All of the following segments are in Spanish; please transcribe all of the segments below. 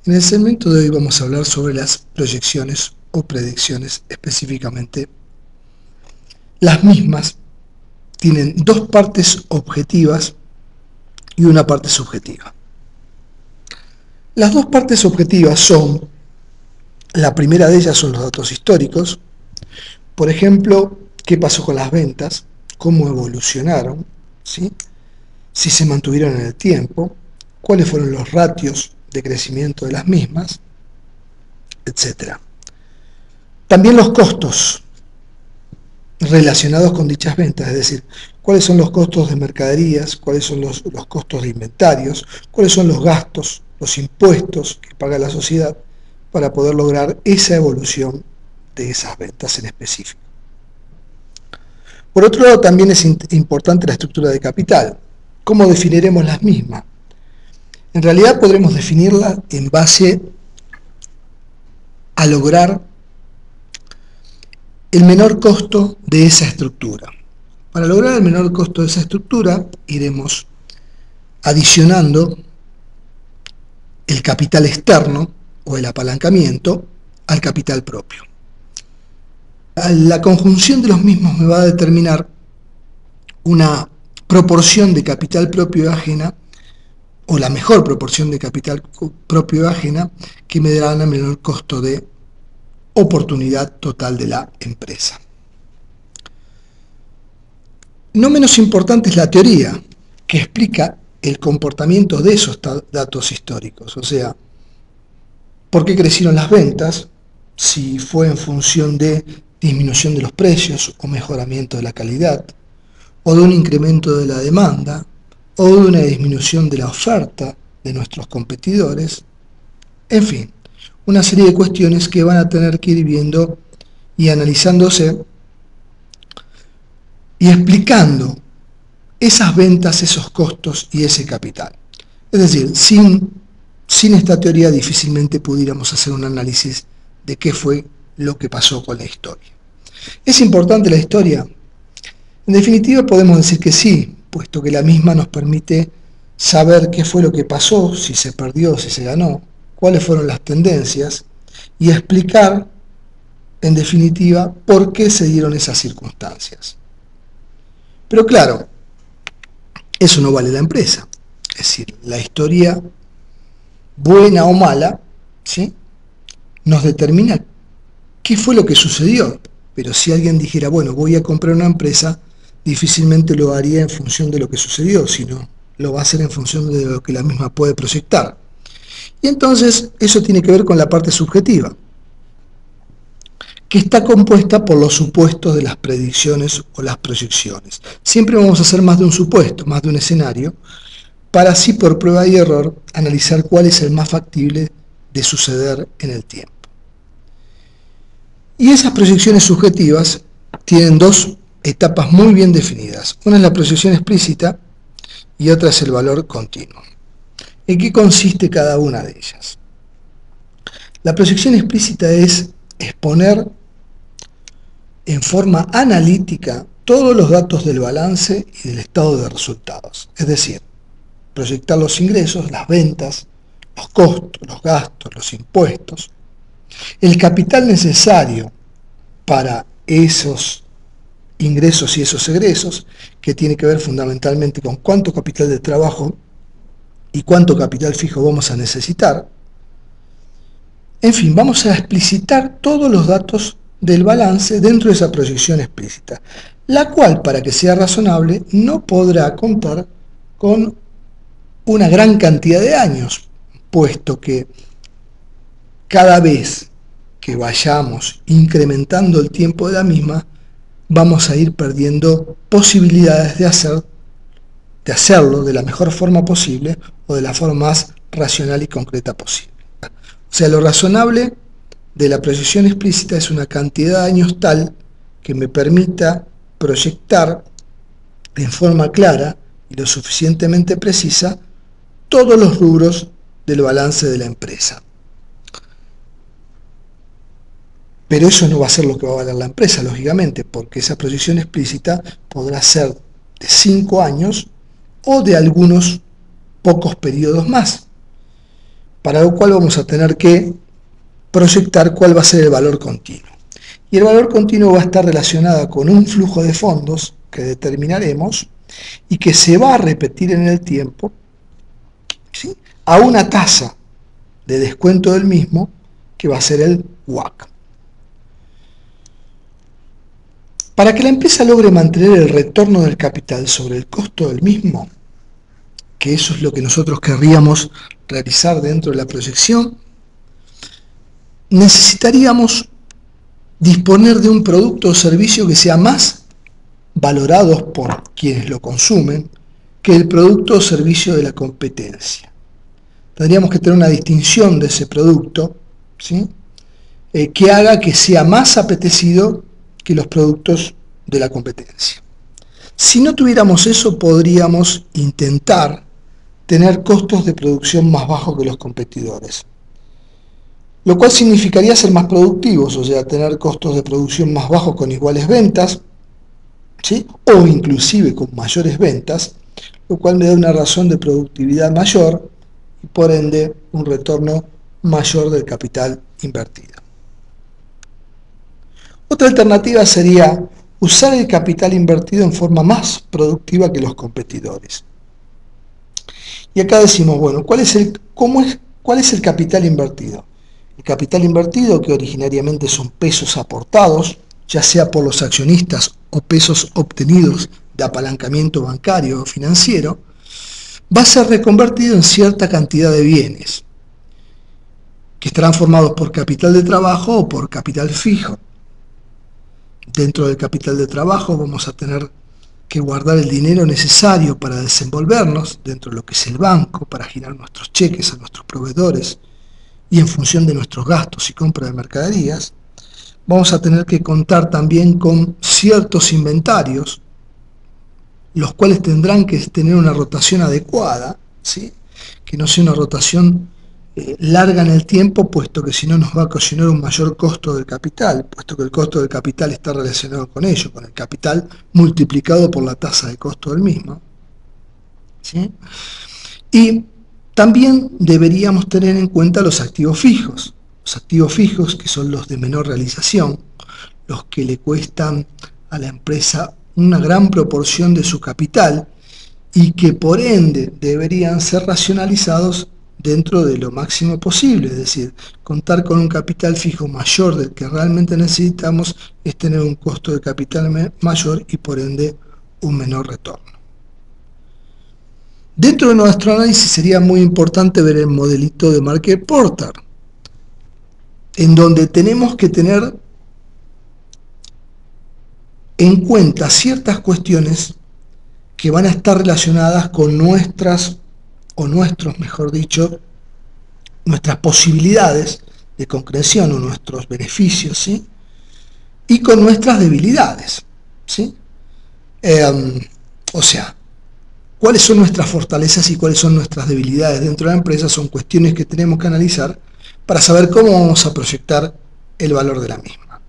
En el segmento de hoy vamos a hablar sobre las proyecciones o predicciones específicamente. Las mismas tienen dos partes objetivas y una parte subjetiva. Las dos partes objetivas son, la primera de ellas son los datos históricos, por ejemplo, qué pasó con las ventas, cómo evolucionaron, ¿sí? Si se mantuvieron en el tiempo, cuáles fueron los ratios de crecimiento de las mismas, etc. También los costos relacionados con dichas ventas, es decir, cuáles son los costos de mercaderías, cuáles son los costos de inventarios, cuáles son los gastos, los impuestos que paga la sociedad para poder lograr esa evolución de esas ventas en específico. Por otro lado, también es importante la estructura de capital. ¿Cómo definiremos las mismas? En realidad podremos definirla en base a lograr el menor costo de esa estructura. Para lograr el menor costo de esa estructura, iremos adicionando el capital externo o el apalancamiento al capital propio. La conjunción de los mismos me va a determinar una proporción de capital propio y ajena, o la mejor proporción de capital propio y ajena, que me dará el menor costo de oportunidad total de la empresa. No menos importante es la teoría, que explica el comportamiento de esos datos históricos, o sea, por qué crecieron las ventas, si fue en función de disminución de los precios o mejoramiento de la calidad, o de un incremento de la demanda, o de una disminución de la oferta de nuestros competidores, en fin, una serie de cuestiones que van a tener que ir viendo y analizándose y explicando esas ventas, esos costos y ese capital. Es decir, sin esta teoría difícilmente pudiéramos hacer un análisis de qué fue lo que pasó con la historia. ¿Es importante la historia? En definitiva podemos decir que sí, puesto que la misma nos permite saber qué fue lo que pasó, si se perdió, si se ganó, cuáles fueron las tendencias y explicar, en definitiva, por qué se dieron esas circunstancias. Pero claro, eso no vale la empresa. Es decir, la historia, buena o mala, ¿sí?, nos determina qué fue lo que sucedió. Pero si alguien dijera, bueno, voy a comprar una empresa, difícilmente lo haría en función de lo que sucedió, sino lo va a hacer en función de lo que la misma puede proyectar. Y entonces eso tiene que ver con la parte subjetiva, que está compuesta por los supuestos de las predicciones o las proyecciones. Siempre vamos a hacer más de un supuesto, más de un escenario, para así por prueba y error analizar cuál es el más factible de suceder en el tiempo. Y esas proyecciones subjetivas tienen dos etapas muy bien definidas. Una es la proyección explícita y otra es el valor continuo. ¿En qué consiste cada una de ellas? La proyección explícita es exponer en forma analítica todos los datos del balance y del estado de resultados. Es decir, proyectar los ingresos, las ventas, los costos, los gastos, los impuestos, el capital necesario para esos ingresos y esos egresos, que tiene que ver fundamentalmente con cuánto capital de trabajo y cuánto capital fijo vamos a necesitar. En fin, vamos a explicitar todos los datos del balance dentro de esa proyección explícita, la cual, para que sea razonable, no podrá contar con una gran cantidad de años, puesto que cada vez que vayamos incrementando el tiempo de la misma, vamos a ir perdiendo posibilidades de hacerlo de la mejor forma posible o de la forma más racional y concreta posible. O sea, lo razonable de la proyección explícita es una cantidad de años tal que me permita proyectar en forma clara y lo suficientemente precisa todos los rubros del balance de la empresa. Pero eso no va a ser lo que va a valer la empresa, lógicamente, porque esa proyección explícita podrá ser de 5 años o de algunos pocos periodos más. para lo cual vamos a tener que proyectar cuál va a ser el valor continuo. Y el valor continuo va a estar relacionado con un flujo de fondos que determinaremos y que se va a repetir en el tiempo, ¿sí?, a una tasa de descuento del mismo que va a ser el WACC. Para que la empresa logre mantener el retorno del capital sobre el costo del mismo, que eso es lo que nosotros querríamos realizar dentro de la proyección, necesitaríamos disponer de un producto o servicio que sea más valorado por quienes lo consumen que el producto o servicio de la competencia. Tendríamos que tener una distinción de ese producto, ¿sí?, que haga que sea más apetecido que los productos de la competencia. Si no tuviéramos eso, podríamos intentar tener costos de producción más bajos que los competidores, lo cual significaría ser más productivos, o sea, tener costos de producción más bajos con iguales ventas, ¿sí?, o inclusive con mayores ventas, lo cual me da una razón de productividad mayor y por ende un retorno mayor del capital invertido. Otra alternativa sería usar el capital invertido en forma más productiva que los competidores. Y acá decimos, bueno, ¿cuál es el capital invertido? El capital invertido, que originariamente son pesos aportados, ya sea por los accionistas o pesos obtenidos de apalancamiento bancario o financiero, va a ser reconvertido en cierta cantidad de bienes, que estarán formados por capital de trabajo o por capital fijo. Dentro del capital de trabajo vamos a tener que guardar el dinero necesario para desenvolvernos dentro de lo que es el banco, para girar nuestros cheques a nuestros proveedores y en función de nuestros gastos y compra de mercaderías. Vamos a tener que contar también con ciertos inventarios, los cuales tendrán que tener una rotación adecuada, ¿sí?, que no sea una rotación larga en el tiempo, puesto que si no nos va a ocasionar un mayor costo del capital, puesto que el costo del capital está relacionado con ello, con el capital multiplicado por la tasa de costo del mismo, ¿sí? Y también deberíamos tener en cuenta los activos fijos. Los activos fijos, que son los de menor realización, los que le cuestan a la empresa una gran proporción de su capital y que por ende deberían ser racionalizados dentro de lo máximo posible, es decir, contar con un capital fijo mayor del que realmente necesitamos es tener un costo de capital mayor y por ende un menor retorno. Dentro de nuestro análisis sería muy importante ver el modelito de Market Porter, en donde tenemos que tener en cuenta ciertas cuestiones que van a estar relacionadas con nuestras posibilidades de concreción o nuestros beneficios, ¿sí?, y con nuestras debilidades, ¿sí? O sea, cuáles son nuestras fortalezas y cuáles son nuestras debilidades dentro de la empresa son cuestiones que tenemos que analizar para saber cómo vamos a proyectar el valor de la misma.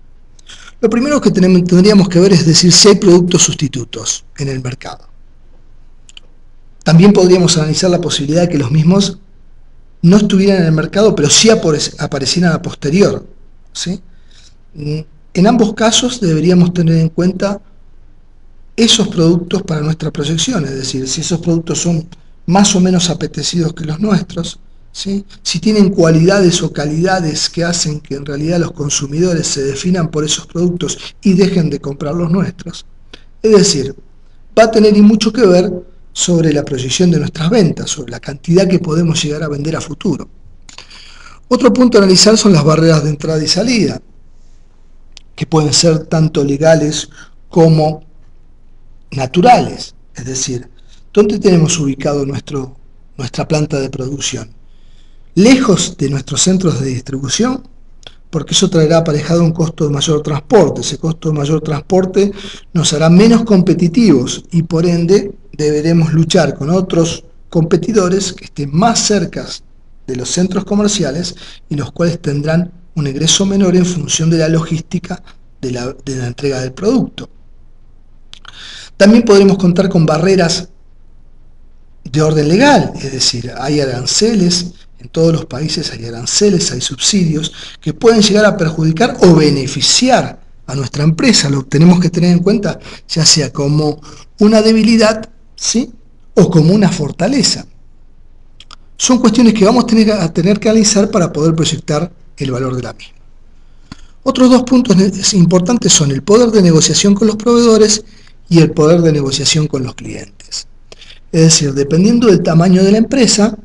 Lo primero que tendríamos que ver es decir si hay productos sustitutos en el mercado. También podríamos analizar la posibilidad de que los mismos no estuvieran en el mercado, pero sí aparecieran a posterior, ¿sí? En ambos casos deberíamos tener en cuenta esos productos para nuestra proyección, es decir, si esos productos son más o menos apetecidos que los nuestros, ¿sí?, si tienen cualidades o calidades que hacen que en realidad los consumidores se definan por esos productos y dejen de comprar los nuestros. Es decir, va a tener y mucho que ver sobre la proyección de nuestras ventas, sobre la cantidad que podemos llegar a vender a futuro. Otro punto a analizar son las barreras de entrada y salida, que pueden ser tanto legales como naturales, es decir, ¿dónde tenemos ubicado nuestra planta de producción? Lejos de nuestros centros de distribución, porque eso traerá aparejado un costo de mayor transporte. Ese costo de mayor transporte nos hará menos competitivos y por ende deberemos luchar con otros competidores que estén más cerca de los centros comerciales y los cuales tendrán un ingreso menor en función de la logística de la entrega del producto. También podremos contar con barreras de orden legal, es decir, hay aranceles En todos los países hay aranceles, hay subsidios que pueden llegar a perjudicar o beneficiar a nuestra empresa. Lo tenemos que tener en cuenta, ya sea como una debilidad, ¿sí?, o como una fortaleza. Son cuestiones que vamos a tener que analizar para poder proyectar el valor de la misma. Otros dos puntos importantes son el poder de negociación con los proveedores y el poder de negociación con los clientes. Es decir, dependiendo del tamaño de la empresa,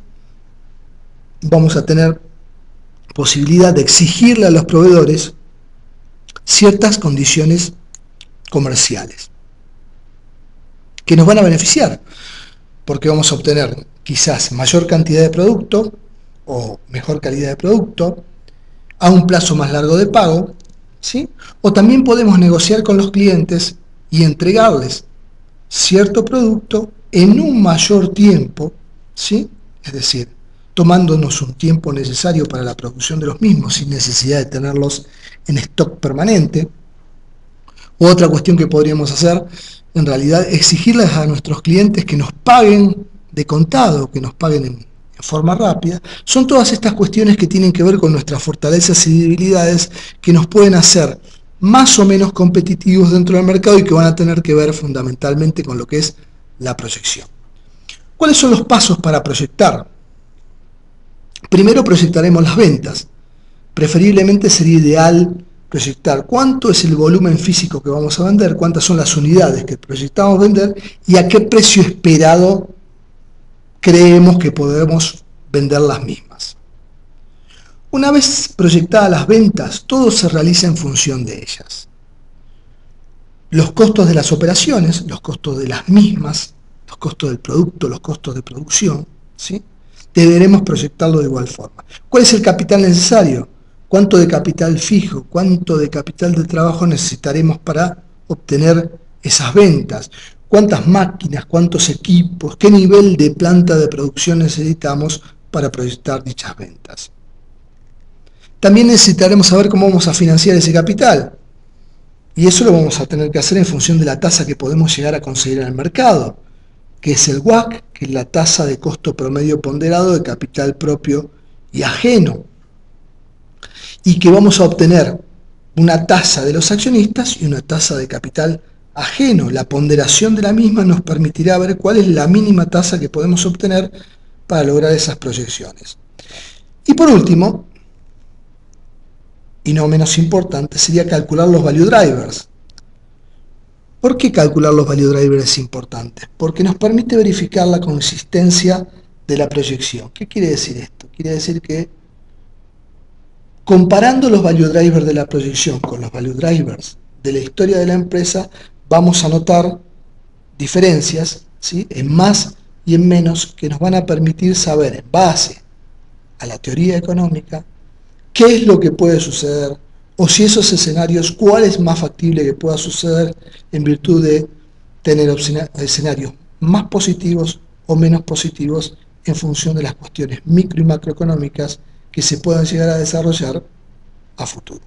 vamos a tener posibilidad de exigirle a los proveedores ciertas condiciones comerciales que nos van a beneficiar, porque vamos a obtener quizás mayor cantidad de producto o mejor calidad de producto a un plazo más largo de pago, ¿sí? O también podemos negociar con los clientes y entregarles cierto producto en un mayor tiempo, ¿sí? Es decir, tomándonos un tiempo necesario para la producción de los mismos sin necesidad de tenerlos en stock permanente. Otra cuestión que podríamos hacer, en realidad, exigirles a nuestros clientes que nos paguen de contado, que nos paguen en forma rápida. Son todas estas cuestiones que tienen que ver con nuestras fortalezas y debilidades que nos pueden hacer más o menos competitivos dentro del mercado y que van a tener que ver fundamentalmente con lo que es la proyección. ¿Cuáles son los pasos para proyectar? Primero proyectaremos las ventas. Preferiblemente sería ideal proyectar cuánto es el volumen físico que vamos a vender, cuántas son las unidades que proyectamos vender y a qué precio esperado creemos que podemos vender las mismas. Una vez proyectadas las ventas, todo se realiza en función de ellas. Los costos de las operaciones, los costos de las mismas, los costos del producto, los costos de producción, ¿sí?, deberemos proyectarlo de igual forma. ¿Cuál es el capital necesario? ¿Cuánto de capital fijo? ¿Cuánto de capital de trabajo necesitaremos para obtener esas ventas? ¿Cuántas máquinas? ¿Cuántos equipos? ¿Qué nivel de planta de producción necesitamos para proyectar dichas ventas? También necesitaremos saber cómo vamos a financiar ese capital. Y eso lo vamos a tener que hacer en función de la tasa que podemos llegar a conseguir en el mercado, que es el WACC, que es la tasa de costo promedio ponderado de capital propio y ajeno, y que vamos a obtener una tasa de los accionistas y una tasa de capital ajeno. La ponderación de la misma nos permitirá ver cuál es la mínima tasa que podemos obtener para lograr esas proyecciones. Y por último, y no menos importante, sería calcular los value drivers. ¿Por qué calcular los value drivers es importante? Porque nos permite verificar la consistencia de la proyección. ¿Qué quiere decir esto? Quiere decir que comparando los value drivers de la proyección con los value drivers de la historia de la empresa, vamos a notar diferencias, ¿sí?, en más y en menos, que nos van a permitir saber, en base a la teoría económica, qué es lo que puede suceder, o si esos escenarios, cuál es más factible que pueda suceder en virtud de tener escenarios más positivos o menos positivos en función de las cuestiones micro y macroeconómicas que se puedan llegar a desarrollar a futuro.